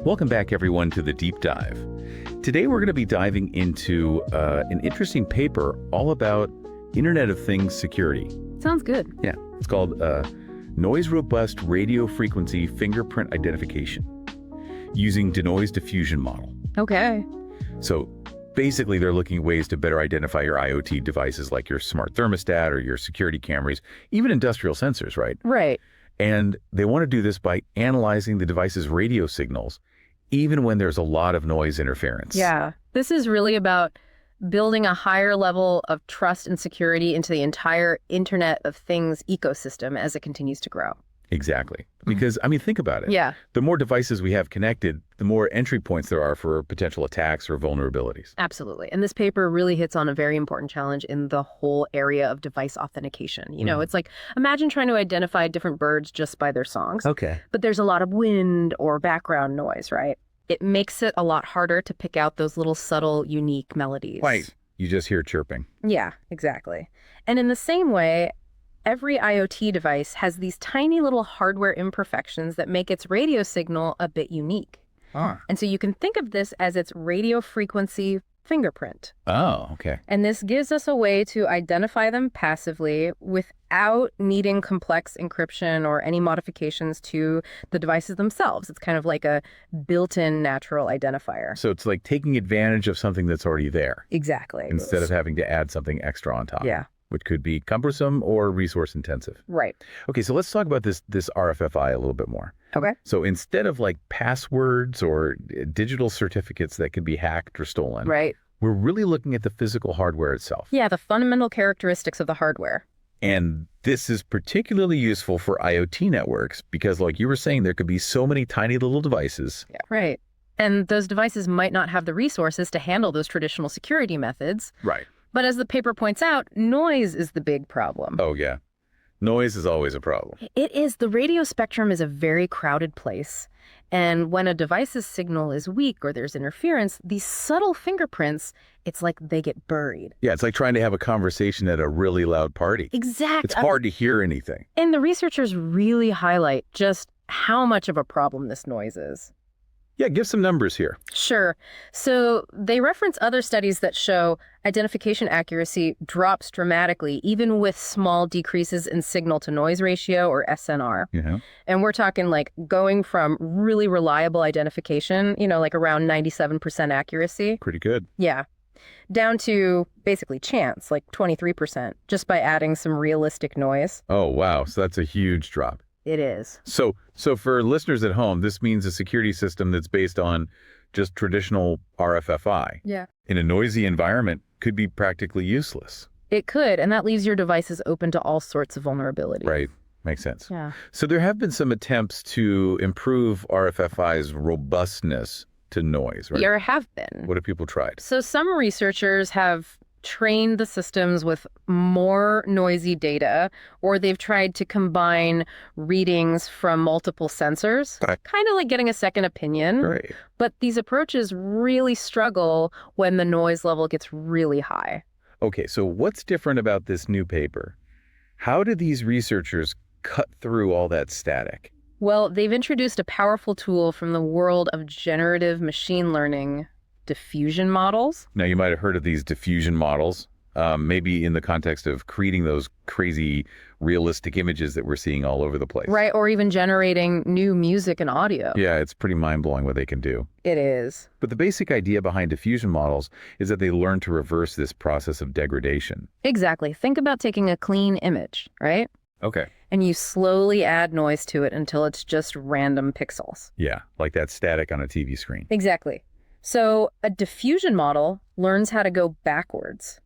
Welcome back, everyone, to the Deep Dive. Today, we're going to be diving into an interesting paper all about Internet of Things security. Sounds good. Yeah, it's called Noise-Robust Radio Frequency Fingerprint Identification using denoised diffusion model. Okay. So basically, they're looking at ways to better identify your IoT devices like your smart thermostat or your security cameras, even industrial sensors, right? Right. And they want to do this by analyzing the device's radio signals, even when there's a lot of noise interference. Yeah. This is really about building a higher level of trust and security into the entire Internet of Things ecosystem as it continues to grow. Exactly. Because, I mean, think about it. Yeah. The more devices we have connected, the more entry points there are for potential attacks or vulnerabilities. Absolutely. And this paper really hits on a very important challenge in the whole area of device authentication. You know, it's like, imagine trying to identify different birds just by their songs. Okay. But there's a lot of wind or background noise, right? It makes it a lot harder to pick out those little subtle, unique melodies. Right. You just hear chirping. Yeah, exactly. And in the same way, every IoT device has these tiny little hardware imperfections that make its radio signal a bit unique. And so you can think of this as its radio frequency fingerprint. Oh, okay. And this gives us a way to identify them passively without needing complex encryption or any modifications to the devices themselves. It's kind of like a built-in natural identifier. So it's like taking advantage of something that's already there. Exactly. Instead of having to add something extra on top. Yeah. Which could be cumbersome or resource intensive. Right. Okay, so let's talk about this RFFI a little bit more. Okay. So instead of like passwords or digital certificates that could be hacked or stolen, Right. we're really looking at the physical hardware itself. Yeah, the fundamental characteristics of the hardware. And this is particularly useful for IoT networks because, like you were saying, there could be so many tiny little devices. Yeah. Right. And those devices might not have the resources to handle those traditional security methods. Right. But as the paper points out, noise is the big problem. Oh, yeah. Noise is always a problem. It is. The radio spectrum is a very crowded place. And when a device's signal is weak or there's interference, these subtle fingerprints, it's like they get buried. Yeah, it's like trying to have a conversation at a really loud party. Exactly. It's hard to hear anything. And the researchers really highlight just how much of a problem this noise is. Yeah, give some numbers here. Sure. So they reference other studies that show identification accuracy drops dramatically, even with small decreases in signal-to-noise ratio, or SNR. Yeah. And we're talking like going from really reliable identification, you know, like around 97% accuracy. Pretty good. Yeah. Down to basically chance, like 23%, just by adding some realistic noise. Oh, wow. So that's a huge drop. It is. So for listeners at home, this means a security system that's based on just traditional RFFI Yeah. in a noisy environment could be practically useless. It could, and that leaves your devices open to all sorts of vulnerabilities. Right. Makes sense. Yeah. So there have been some attempts to improve RFFI's robustness to noise, right? There have been. What have people tried? So some researchers have trained the systems with more noisy data, or they've tried to combine readings from multiple sensors, Right. kind of like getting a second opinion. Right. But these approaches really struggle when the noise level gets really high. Okay, so what's different about this new paper? How did these researchers cut through all that static? Well, they've introduced a powerful tool from the world of generative machine learning, diffusion models. Now, you might have heard of these diffusion models, maybe in the context of creating those crazy realistic images that we're seeing all over the place. Right, or even generating new music and audio. Yeah, it's pretty mind-blowing what they can do. It is. But the basic idea behind diffusion models is that they learn to reverse this process of degradation. Exactly. Think about taking a clean image, right? Okay. And you slowly add noise to it until it's just random pixels. Yeah, like that static on a TV screen. Exactly. So a diffusion model learns how to go backwards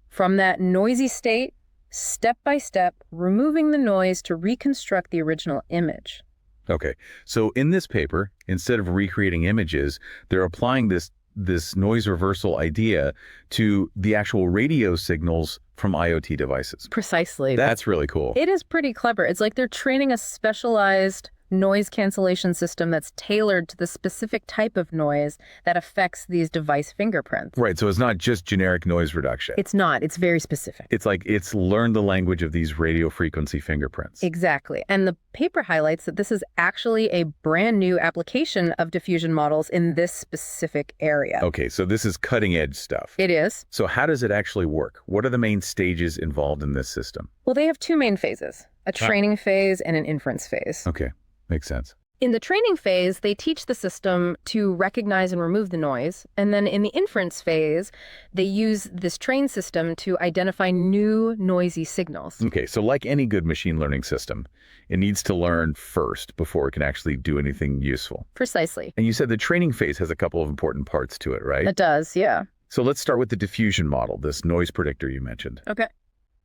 from that noisy state, step by step, removing the noise to reconstruct the original image. Okay, so in this paper, instead of recreating images, they're applying this noise reversal idea to the actual radio signals from IoT devices. Precisely. That's really cool. It is pretty clever. It's like they're training a specialized noise cancellation system that's tailored to the specific type of noise that affects these device fingerprints. Right, so it's not just generic noise reduction. It's not. It's very specific. It's like it's learned the language of these radio frequency fingerprints. Exactly. And the paper highlights that this is actually a brand new application of diffusion models in this specific area. Okay, so this is cutting edge stuff. It is. So how does it actually work? What are the main stages involved in this system? Well, they have two main phases, a training phase and an inference phase. Okay, makes sense. In the training phase, they teach the system to recognize and remove the noise. And then in the inference phase, they use this trained system to identify new noisy signals. Okay, so like any good machine learning system, it needs to learn first before it can actually do anything useful. Precisely. And you said the training phase has a couple of important parts to it, right? It does, yeah. So let's start with the diffusion model, this noise predictor you mentioned. Okay.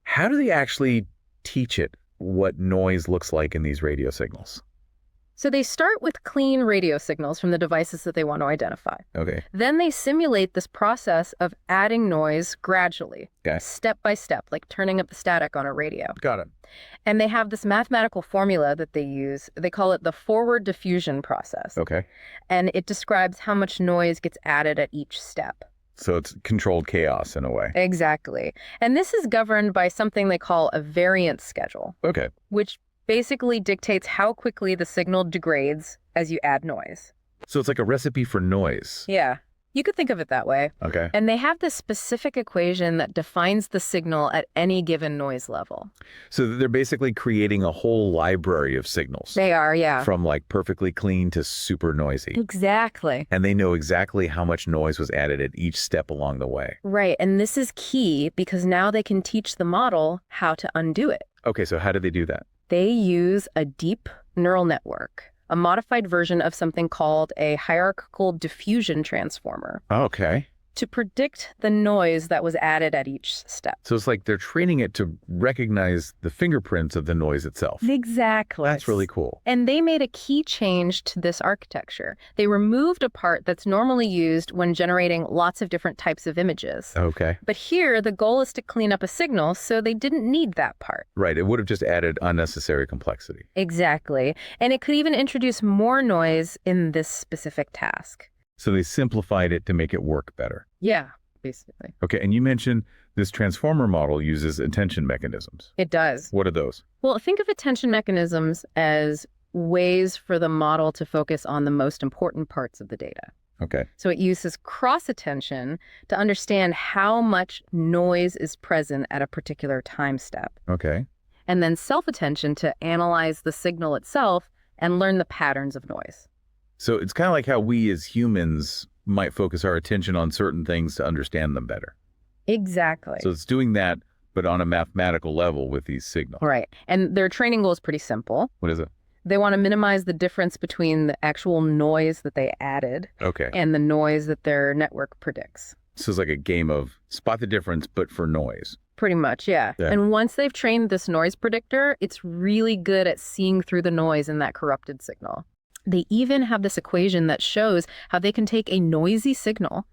How do they actually teach it what noise looks like in these radio signals? So they start with clean radio signals from the devices that they want to identify. Okay. Then they simulate this process of adding noise gradually, step by step, like turning up the static on a radio. Got it. And they have this mathematical formula that they use. They call it the forward diffusion process. Okay. And it describes how much noise gets added at each step. So it's controlled chaos in a way. Exactly. And this is governed by something they call a variance schedule. Okay. Which basically dictates how quickly the signal degrades as you add noise. So it's like a recipe for noise. Yeah, you could think of it that way. Okay. And they have this specific equation that defines the signal at any given noise level. So they're basically creating a whole library of signals. They are, yeah. From like perfectly clean to super noisy. Exactly. And they know exactly how much noise was added at each step along the way. Right. And this is key because now they can teach the model how to undo it. Okay, so how do they do that? They use a deep neural network, a modified version of something called a hierarchical diffusion transformer. Okay. To predict the noise that was added at each step. So it's like they're training it to recognize the fingerprints of the noise itself. Exactly. That's really cool. And they made a key change to this architecture. They removed a part that's normally used when generating lots of different types of images. Okay. But here, the goal is to clean up a signal, so they didn't need that part. Right. It would have just added unnecessary complexity. Exactly. And it could even introduce more noise in this specific task. So they simplified it to make it work better. Yeah, basically. Okay, and you mentioned this transformer model uses attention mechanisms. It does. What are those? Well, think of attention mechanisms as ways for the model to focus on the most important parts of the data. Okay. So it uses cross-attention to understand how much noise is present at a particular time step. Okay. And then self-attention to analyze the signal itself and learn the patterns of noise. So it's kind of like how we as humans might focus our attention on certain things to understand them better. Exactly. So it's doing that, but on a mathematical level with these signals. Right. And their training goal is pretty simple. What is it? They want to minimize the difference between the actual noise that they added and the noise that their network predicts. So it's like a game of spot the difference, but for noise. Pretty much, yeah. And once they've trained this noise predictor, it's really good at seeing through the noise in that corrupted signal. They even have this equation that shows how they can take a noisy signal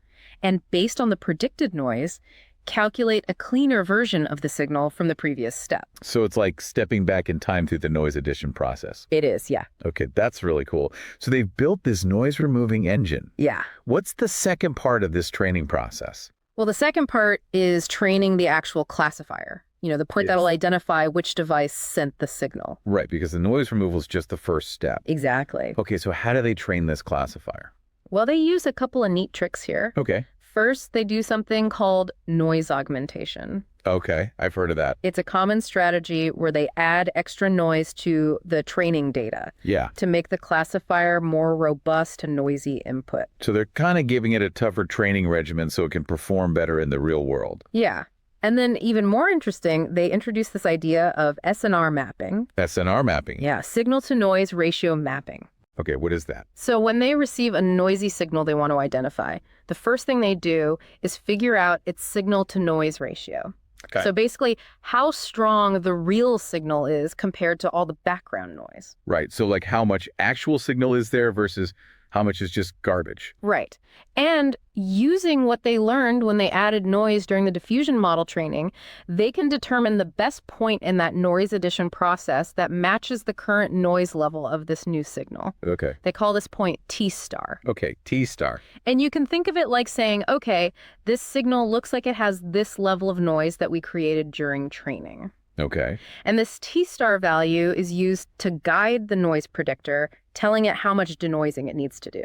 and, based on the predicted noise, calculate a cleaner version of the signal from the previous step. So it's like stepping back in time through the noise addition process. It is, yeah. Okay, that's really cool. So they've built this noise removing engine. Yeah. What's the second part of this training process? Well, the second part is training the actual classifier. You know, the point that will identify which device sent the signal. Right, because the noise removal is just the first step. Exactly. Okay, so how do they train this classifier? Well, they use a couple of neat tricks here. Okay. First, they do something called noise augmentation. Okay, I've heard of that. It's a common strategy where they add extra noise to the training data to make the classifier more robust to noisy input. So they're kind of giving it a tougher training regimen so it can perform better in the real world. Yeah. And then even more interesting, they introduced this idea of SNR mapping. SNR mapping? Yeah, signal to noise ratio mapping. Okay, what is that? So when they receive a noisy signal they want to identify, the first thing they do is figure out its signal to noise ratio. Okay. So basically how strong the real signal is compared to all the background noise. Right, so like how much actual signal is there versus How much is just garbage? Right. And using what they learned when they added noise during the diffusion model training, they can determine the best point in that noise addition process that matches the current noise level of this new signal. Okay. They call this point T star. Okay, T star. And you can think of it like saying, okay, this signal looks like it has this level of noise that we created during training. Okay. And this T-star value is used to guide the noise predictor, telling it how much denoising it needs to do.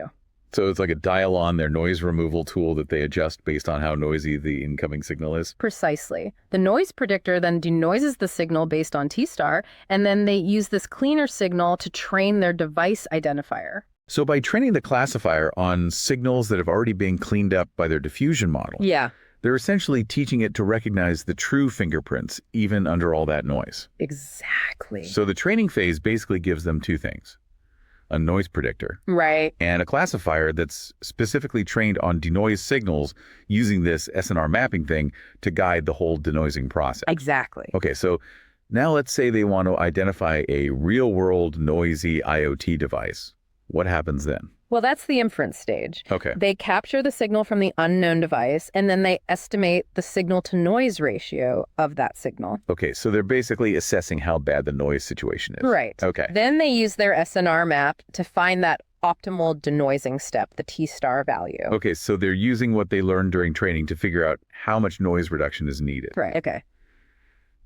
So it's like a dial on their noise removal tool that they adjust based on how noisy the incoming signal is? Precisely. The noise predictor then denoises the signal based on T-star, and then they use this cleaner signal to train their device identifier. So by training the classifier on signals that have already been cleaned up by their diffusion model, Yeah. they're essentially teaching it to recognize the true fingerprints, even under all that noise. Exactly. So the training phase basically gives them two things: a noise predictor Right. and a classifier that's specifically trained on denoise signals using this SNR mapping thing to guide the whole denoising process. Exactly. Okay, so now let's say they want to identify a real-world noisy IoT device. What happens then? Well, that's the inference stage. Okay. They capture the signal from the unknown device, and then they estimate the signal-to-noise ratio of that signal. Okay, so they're basically assessing how bad the noise situation is. Right. Okay. Then they use their SNR map to find that optimal denoising step, the T-star value. Okay, so they're using what they learned during training to figure out how much noise reduction is needed. Right. Okay.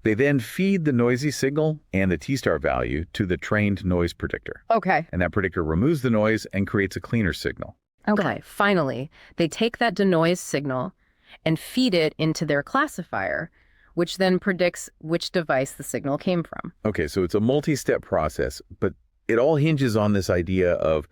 They then feed the noisy signal and the T-star value to the trained noise predictor. Okay. And that predictor removes the noise and creates a cleaner signal. Okay. Finally, they take that denoise signal and feed it into their classifier, which then predicts which device the signal came from. Okay, so it's a multi-step process, but it all hinges on this idea of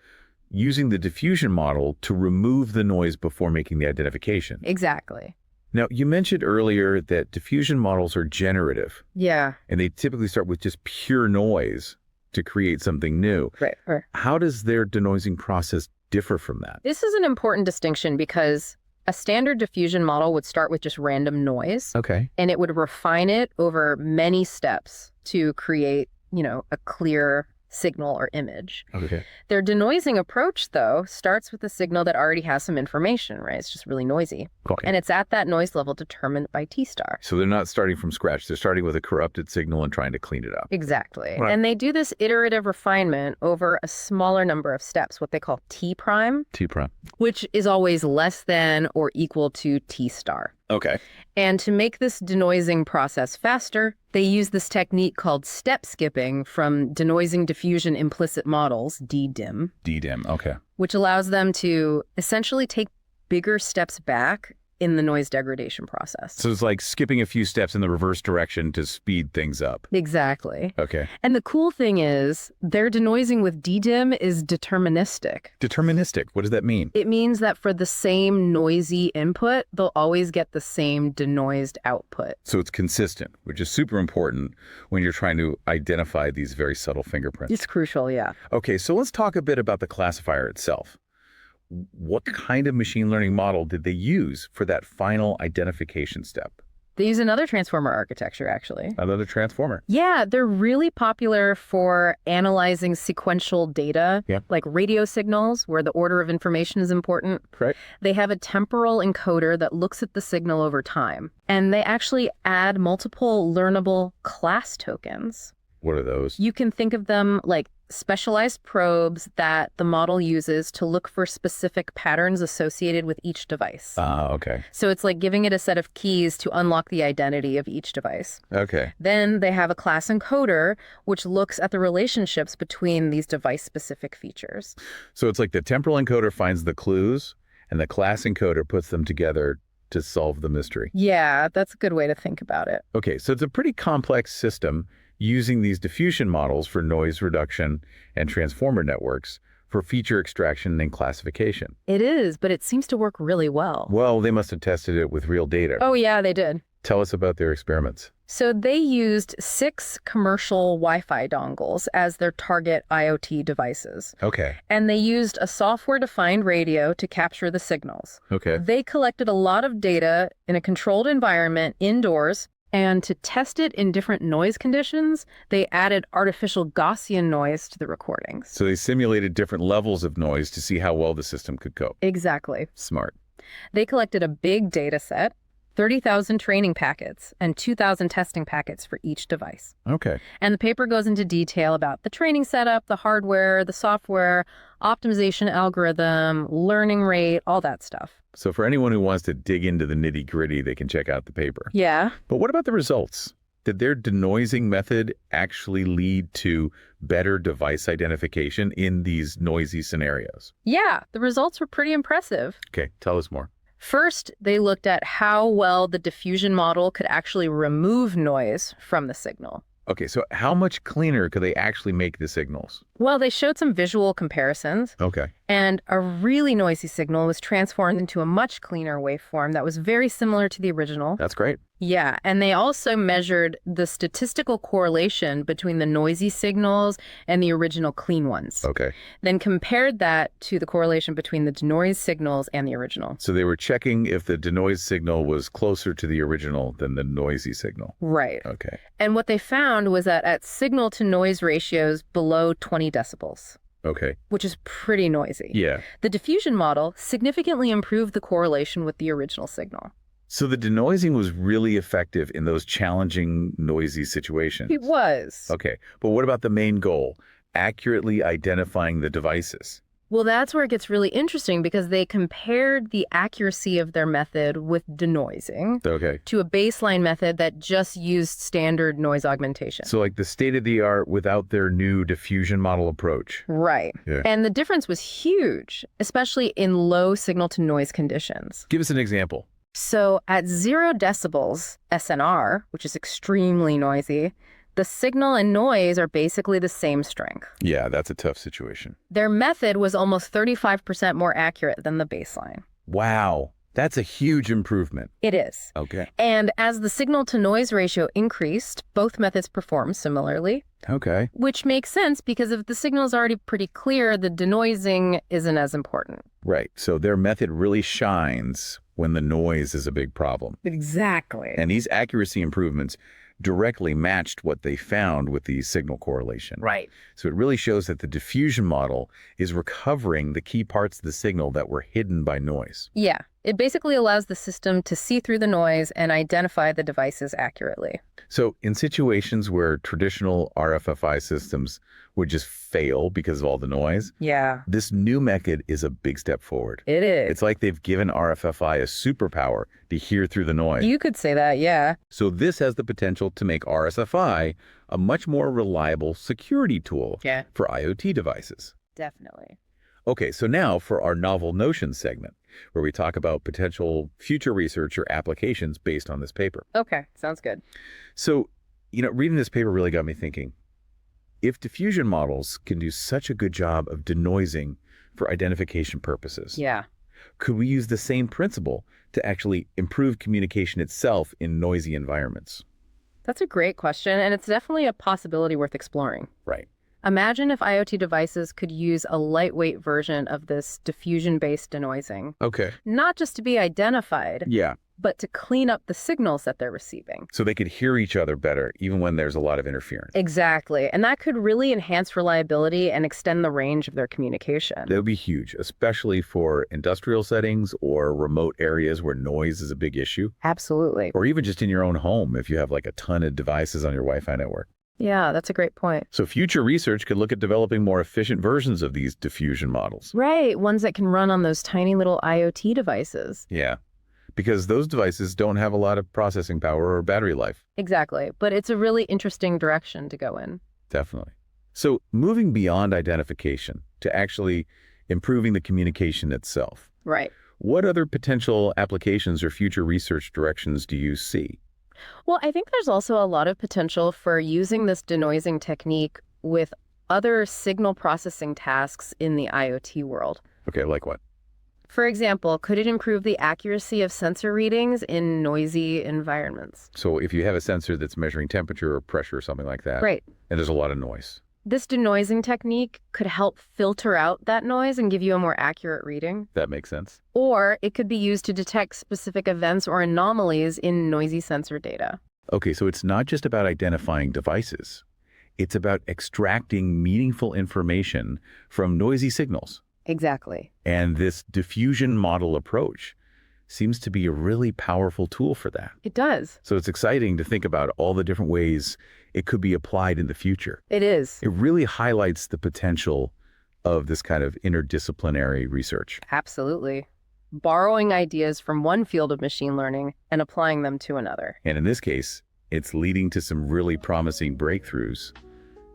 using the diffusion model to remove the noise before making the identification. Exactly. Now, you mentioned earlier that diffusion models are generative, Yeah. and they typically start with just pure noise to create something new. Right. How does their denoising process differ from that? This is an important distinction because a standard diffusion model would start with just random noise, Okay. and it would refine it over many steps to create, a clear signal or image. Okay. Their denoising approach, though, starts with a signal that already has some information, right? It's just really noisy. Okay. And it's at that noise level determined by T-star. So they're not starting from scratch. They're starting with a corrupted signal and trying to clean it up. Exactly. Right. And they do this iterative refinement over a smaller number of steps, what they call T prime, T prime. which is always less than or equal to T-star. Okay. And to make this denoising process faster, they use this technique called step skipping from denoising diffusion implicit models, DDIM, DDIM. Okay. which allows them to essentially take bigger steps back in the noise degradation process. So it's like skipping a few steps in the reverse direction to speed things up. Exactly. Okay. And the cool thing is their denoising with DDIM is deterministic. Deterministic. What does that mean? It means that for the same noisy input, they'll always get the same denoised output. So it's consistent, which is super important when you're trying to identify these very subtle fingerprints. It's crucial, yeah. Okay, so let's talk a bit about the classifier itself. What kind of machine learning model did they use for that final identification step? They use another transformer architecture, actually. Another transformer. Yeah, they're really popular for analyzing sequential data, like radio signals, where the order of information is important. Right. They have a temporal encoder that looks at the signal over time. And they actually add multiple learnable class tokens. What are those? You can think of them like specialized probes that the model uses to look for specific patterns associated with each device. Okay. So it's like giving it a set of keys to unlock the identity of each device. Okay. Then they have a class encoder, which looks at the relationships between these device-specific features. So it's like the temporal encoder finds the clues, and the class encoder puts them together to solve the mystery. Yeah, that's a good way to think about it. Okay, so it's a pretty complex system using these diffusion models for noise reduction and transformer networks for feature extraction and classification. It is, but it seems to work really well. Well, they must have tested it with real data. Oh, yeah, they did. Tell us about their experiments. So they used 6 commercial Wi-Fi dongles as their target IoT devices. Okay. And they used a software-defined radio to capture the signals. Okay. They collected a lot of data in a controlled environment indoors, And to test it in different noise conditions, they added artificial Gaussian noise to the recordings. So they simulated different levels of noise to see how well the system could cope. Exactly. Smart. They collected a big data set, 30,000 training packets and 2,000 testing packets for each device. Okay. And the paper goes into detail about the training setup, the hardware, the software, optimization algorithm, learning rate, all that stuff. So for anyone who wants to dig into the nitty-gritty, they can check out the paper. Yeah. But what about the results? Did their denoising method actually lead to better device identification in these noisy scenarios? Yeah, the results were pretty impressive. Okay, tell us more. First, they looked at how well the diffusion model could actually remove noise from the signal. Okay, so how much cleaner could they actually make the signals? Well, they showed some visual comparisons. Okay. And a really noisy signal was transformed into a much cleaner waveform that was very similar to the original. That's great. Yeah, and they also measured the statistical correlation between the noisy signals and the original clean ones. Okay. Then compared that to the correlation between the denoise signals and the original. So they were checking if the denoise signal was closer to the original than the noisy signal. Right. Okay. And what they found was that at signal-to-noise ratios below 20 decibels, Okay. which is pretty noisy, Yeah. the diffusion model significantly improved the correlation with the original signal. So the denoising was really effective in those challenging, noisy situations. It was. Okay. But what about the main goal? Accurately identifying the devices. Well, that's where it gets really interesting because they compared the accuracy of their method with denoising Okay. to a baseline method that just used standard noise augmentation. So like the state of the art without their new diffusion model approach. Right. Yeah. And the difference was huge, especially in low signal-to-noise conditions. Give us an example. So at 0 decibels, SNR, which is extremely noisy, the signal and noise are basically the same strength. Yeah, that's a tough situation. Their method was almost 35% more accurate than the baseline. Wow. That's a huge improvement. It is. Okay. And as the signal-to-noise ratio increased, both methods performed similarly, Okay. which makes sense because if the signal is already pretty clear, the denoising isn't as important. Right. So their method really shines when the noise is a big problem. Exactly. And these accuracy improvements directly matched what they found with the signal correlation. Right. So it really shows that the diffusion model is recovering the key parts of the signal that were hidden by noise. Yeah. It basically allows the system to see through the noise and identify the devices accurately. So in situations where traditional RFFI systems would just fail because of all the noise, Yeah. this new method is a big step forward. It is. It's like they've given RFFI a superpower to hear through the noise. You could say that, yeah. So this has the potential to make RFFI a much more reliable security tool Yeah. for IoT devices. Definitely. Okay, so now for our novel notions segment, where we talk about potential future research or applications based on this paper. Okay. Sounds good. So, reading this paper really got me thinking, if diffusion models can do such a good job of denoising for identification purposes, Yeah. could we use the same principle to actually improve communication itself in noisy environments? That's a great question, and it's definitely a possibility worth exploring. Right. Imagine if IoT devices could use a lightweight version of this diffusion-based denoising, Okay. not just to be identified, Yeah. but to clean up the signals that they're receiving. So they could hear each other better, even when there's a lot of interference. Exactly. And that could really enhance reliability and extend the range of their communication. That would be huge, especially for industrial settings or remote areas where noise is a big issue, Absolutely. or even just in your own home if you have like a ton of devices on your Wi-Fi network. Yeah, that's a great point. So future research could look at developing more efficient versions of these diffusion models. Right. Ones that can run on those tiny little IoT devices. Yeah, because those devices don't have a lot of processing power or battery life. Exactly. But it's a really interesting direction to go in. Definitely. So moving beyond identification to actually improving the communication itself, Right. what other potential applications or future research directions do you see? Well, I think there's also a lot of potential for using this denoising technique with other signal processing tasks in the IoT world. Okay, like what? For example, could it improve the accuracy of sensor readings in noisy environments? So if you have a sensor that's measuring temperature or pressure or something like that, Right. and there's a lot of noise. This denoising technique could help filter out that noise and give you a more accurate reading. That makes sense. Or it could be used to detect specific events or anomalies in noisy sensor data. Okay, so it's not just about identifying devices. It's about extracting meaningful information from noisy signals. Exactly. And this diffusion model approach seems to be a really powerful tool for that. It does. So it's exciting to think about all the different ways it could be applied in the future. It is. It really highlights the potential of this kind of interdisciplinary research. Absolutely. Borrowing ideas from one field of machine learning and applying them to another. And in this case, it's leading to some really promising breakthroughs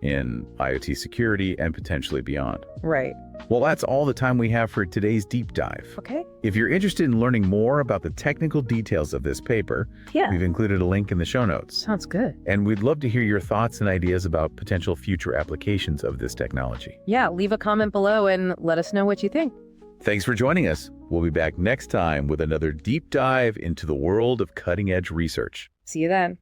in IoT security and potentially beyond. Right. Well, that's all the time we have for today's deep dive. Okay. If you're interested in learning more about the technical details of this paper, we've included a link in the show notes. Sounds good. And we'd love to hear your thoughts and ideas about potential future applications of this technology. Yeah, leave a comment below and let us know what you think. Thanks for joining us. We'll be back next time with another deep dive into the world of cutting-edge research. See you then.